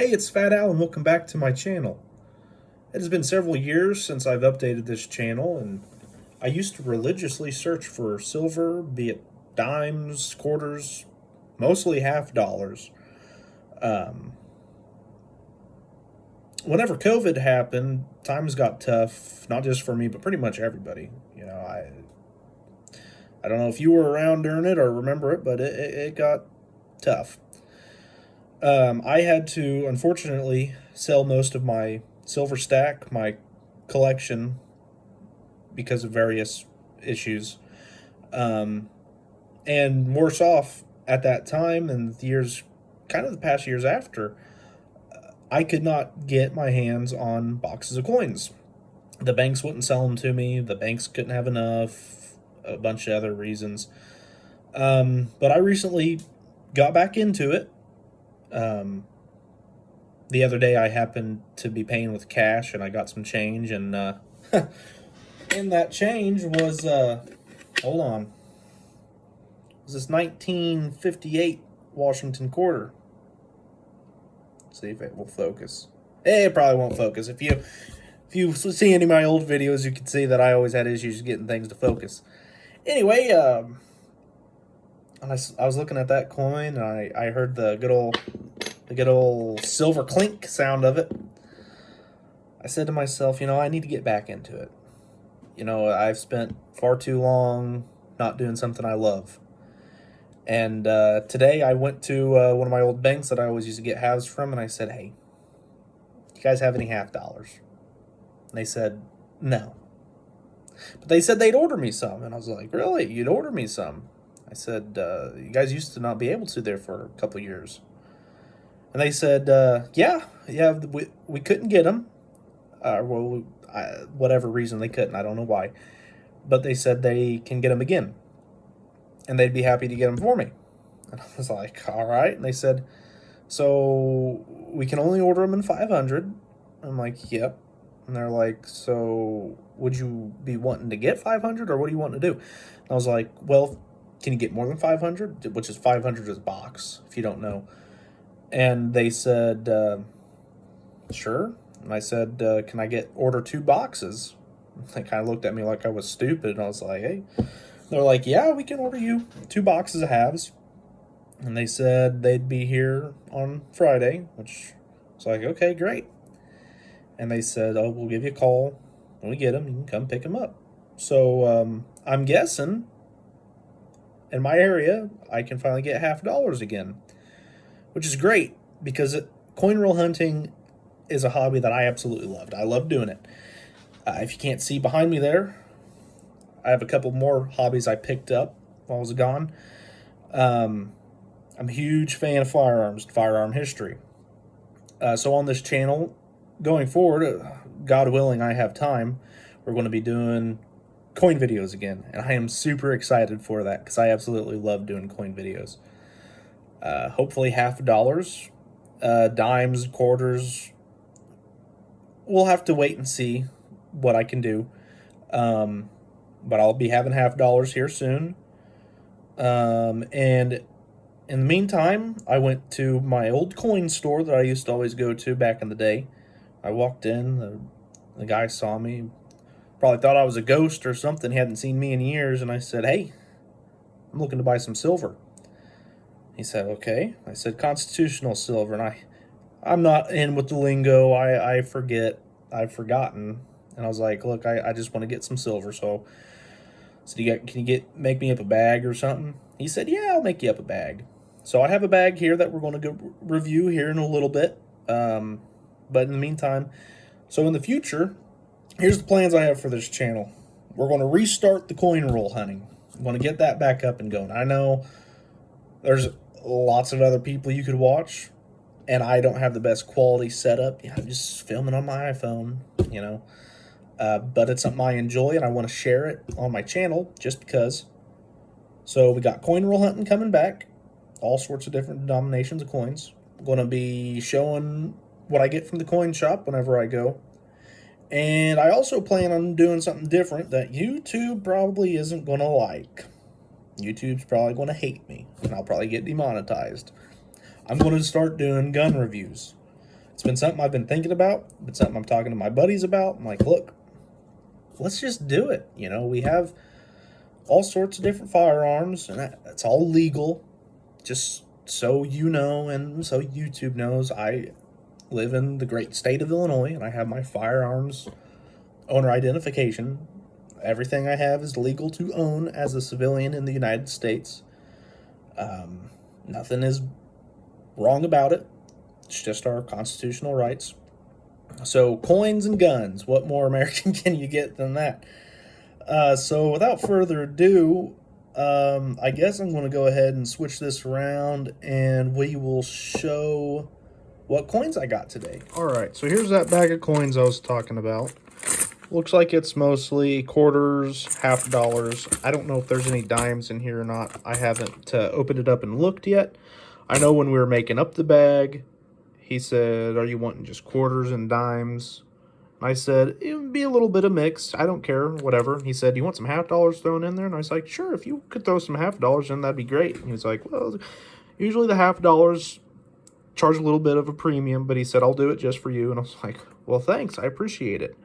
Hey, it's Fat Al, and welcome back to my channel. It has been several years since I've updated this channel, and I used to religiously search for silver, be it dimes, quarters, mostly half dollars. Um, Whenever COVID happened, times got tough, not just for me, but pretty much everybody. I don't know if you were around during it or remember it, but it got tough. I had to, unfortunately, sell most of my silver stack, my collection, because of various issues. Um, and worse off at that time and the years, kind of the past years after, I could not get my hands on boxes of coins. The banks wouldn't sell them to me. The banks couldn't have enough. A bunch of other reasons. But I recently got back into it. Um, the other day, I happened to be paying with cash, and I got some change, and in that change was hold on, was this 1958 Washington quarter. Let's see if it will focus. It probably won't focus. If you see any of my old videos, you can see that I always had issues getting things to focus. Anyway, and I was looking at that coin, and I heard the good old silver clink sound of it. I said to myself, I need to get back into it. I've spent far too long not doing something I love. And today I went to one of my old banks that I always used to get halves from, and I said, hey, do you guys have any half dollars? And they said, no. But they said they'd order me some, and I was like, really? You'd order me some? I said, you guys used to not be able to there for a couple years. And they said, yeah, we couldn't get them. Whatever reason they couldn't, I don't know why. But they said they can get them again. And they'd be happy to get them for me. And I was like, all right. And they said, so we can only order them in 500. I'm like, yep. And they're like, so would you be wanting to get 500 or what do you want to do? And I was like, well, can you get more than 500? Which is 500 is a box, if you don't know. And they said, sure. And I said, can I order 2 boxes? They kind of looked at me like I was stupid. And I was like, hey. They're like, yeah, we can order you 2 boxes of halves. And they said they'd be here on Friday, which was like, okay, great. And they said, oh, we'll give you a call when we get them. You can come pick them up. So I'm guessing in my area, I can finally get half dollars again, which is great because coin roll hunting is a hobby that I absolutely loved. I love doing it. If you can't see behind me there, I have a couple more hobbies I picked up while I was gone. I'm a huge fan of firearms, firearm history. So on this channel, going forward, God willing, I have time, we're going to be doing coin videos again. And I am super excited for that because I absolutely love doing coin videos. Hopefully half dollars, dimes, quarters. We'll have to wait and see what I can do. But I'll be having half dollars here soon. And in the meantime, I went to my old coin store that I used to always go to back in the day. I walked in, the guy saw me, probably thought I was a ghost or something. He hadn't seen me in years, and I said, hey, I'm looking to buy some silver. He said, okay. I said, constitutional silver, and I'm not in with the lingo. I forget. I've forgotten. And I was like, look, I just want to get some silver, so can you make me up a bag or something? He said, yeah, I'll make you up a bag. So I have a bag here that we're going to go review here in a little bit. But in the meantime, so in the future, here's the plans I have for this channel. We're going to restart the coin roll hunting. I'm going to get that back up and going. I know there's lots of other people you could watch, and I don't have the best quality setup. I'm just filming on my iPhone, but it's something I enjoy, and I want to share it on my channel just because. So we got coin roll hunting coming back, all sorts of different denominations of coins. I'm going to be showing what I get from the coin shop whenever I go. And I also plan on doing something different that YouTube probably isn't going to like. YouTube's probably going to hate me, and I'll probably get demonetized. I'm going to start doing gun reviews. It's been something I've been thinking about. It's been something I'm talking to my buddies about. I'm like, look, let's just do it. You know, we have all sorts of different firearms, and that's all legal. Just so you know, and so YouTube knows, I live in the great state of Illinois, and I have my firearms owner identification. Everything I have is legal to own as a civilian in the United States. Nothing is wrong about it. It's just our constitutional rights. So, coins and guns, what more American can you get than that? So, without further ado, I guess I'm going to go ahead and switch this around, and we will show what coins I got today. All right, so here's that bag of coins I was talking about. Looks like it's mostly quarters, half dollars. I don't know if there's any dimes in here or not. I haven't opened it up and looked yet. I know when we were making up the bag, he said, are you wanting just quarters and dimes? And I said, it would be a little bit of mix. I don't care, whatever. And he said, you want some half dollars thrown in there? And I was like, sure, if you could throw some half dollars in, that'd be great. And he was like, well, usually the half dollars charge a little bit of a premium, but he said, I'll do it just for you. And I was like, well, thanks, I appreciate it.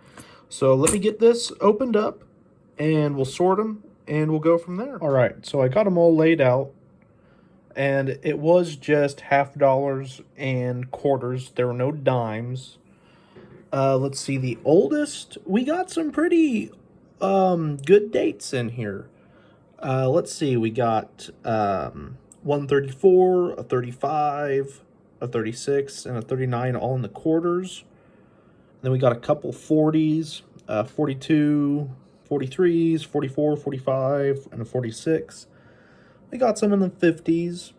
So let me get this opened up, and we'll sort them, and we'll go from there. All right, so I got them all laid out, and it was just half dollars and quarters. There were no dimes. Let's see, the oldest, we got some pretty good dates in here. Let's see, we got 134, a 35, a 36, and a 39 all in the quarters. Then we got a couple 40s, 42, 43s, 44, 45, and a 46. We got some in the 50s,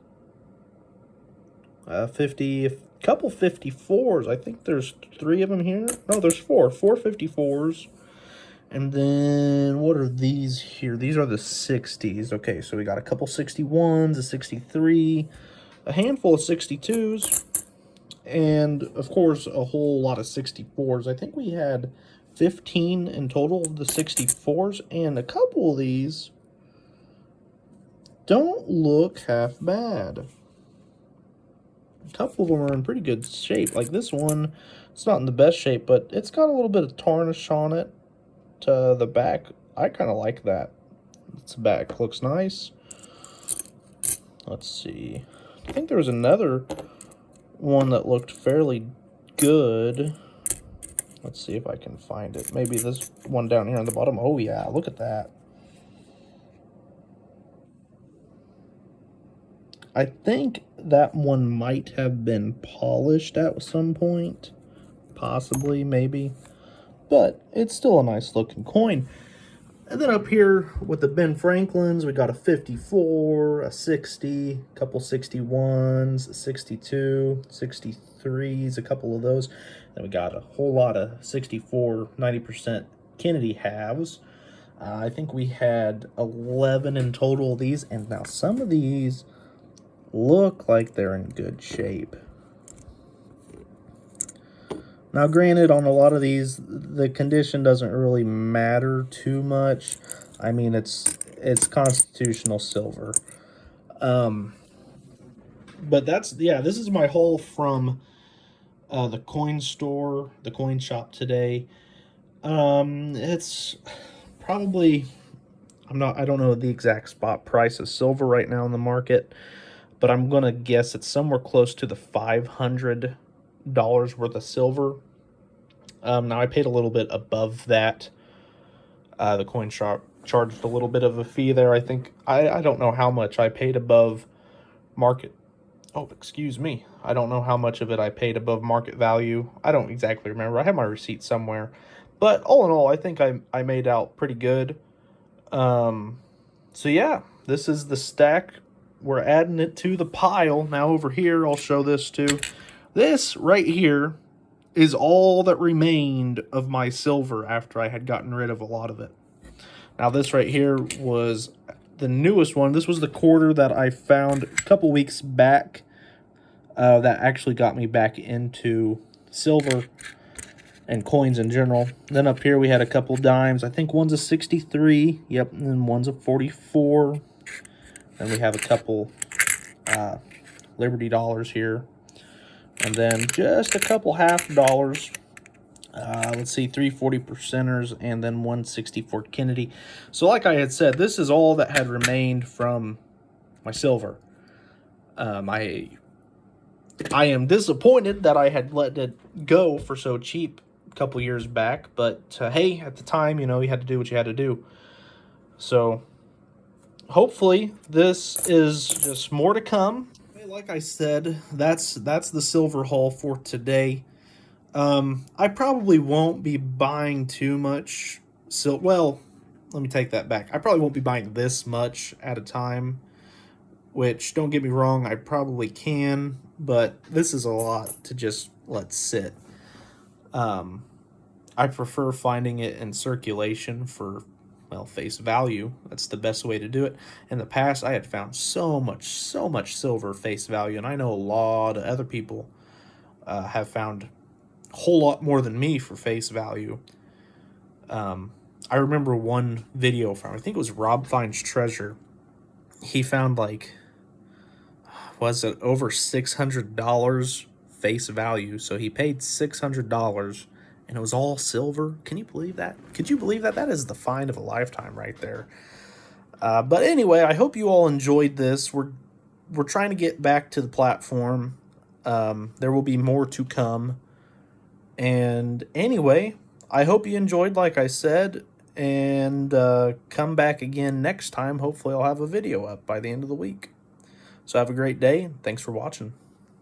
50, a couple 54s. I think there's 3 of them here. No, there's 4 54s. And then what are these here? These are the 60s. Okay, so we got a couple 61s, a 63, a handful of 62s. And, of course, a whole lot of 64s. I think we had 15 in total of the 64s. And a couple of these don't look half bad. A couple of them are in pretty good shape. Like this one, it's not in the best shape, but it's got a little bit of tarnish on it to the back. I kind of like that. Its back looks nice. Let's see. I think there was another one that looked fairly good. Let's see if I can find it. Maybe this one down here on the bottom. Oh yeah, look at that. I think that one might have been polished at some point. Possibly, maybe. But it's still a nice looking coin. And then up here with the Ben Franklins, we got a 54, a 60, a couple 61s, a 62, 63s, a couple of those. Then we got a whole lot of 64, 90% Kennedy halves. I think we had 11 in total of these. And now some of these look like they're in good shape. Now, granted, on a lot of these, the condition doesn't really matter too much. I mean, it's constitutional silver. But that's, yeah, this is my haul from the coin store, the coin shop today. It's probably, I don't know the exact spot price of silver right now in the market, but I'm going to guess it's somewhere close to the $500 worth of silver. Now I paid a little bit above that. The coin shop charged a little bit of a fee there. I think, I don't know how much I paid above market. Oh, excuse me. I don't know how much of it I paid above market value. I don't exactly remember. I have my receipt somewhere. But all in all, I think I made out pretty good. So yeah, this is the stack. We're adding it to the pile. Now over here, I'll show this too. This right here is all that remained of my silver after I had gotten rid of a lot of it. Now this right here was the newest one. This was the quarter that I found a couple weeks back that actually got me back into silver and coins in general. Then up here we had a couple dimes. I think one's a 63. Yep, and then one's a 44. Then we have a couple Liberty dollars here. And then just a couple half dollars. Let's see, 340 percenters and then 164 Kennedy. So like I had said, this is all that had remained from my silver. I am disappointed that I had let it go for so cheap a couple years back, but hey, at the time, you know, you had to do what you had to do. So hopefully this is just more to come. Like I said, that's the silver haul for today. I probably won't be buying too much silver. Well, let me take that back. I probably won't be buying this much at a time, which, don't get me wrong, I probably can, but this is a lot to just let sit. I prefer finding it in circulation for, well, face value. That's the best way to do it. In the past, I had found so much silver face value, and I know a lot of other people have found a whole lot more than me for face value. I remember one video from, I think it was Rob Finds Treasure. He found, like, was it over $600 face value? So he paid $600 and it was all silver. Can you believe that? Could you believe that? That is the find of a lifetime right there. But anyway, I hope you all enjoyed this. We're trying to get back to the platform. There will be more to come. And anyway, I hope you enjoyed, like I said, and come back again next time. Hopefully I'll have a video up by the end of the week. So have a great day. Thanks for watching.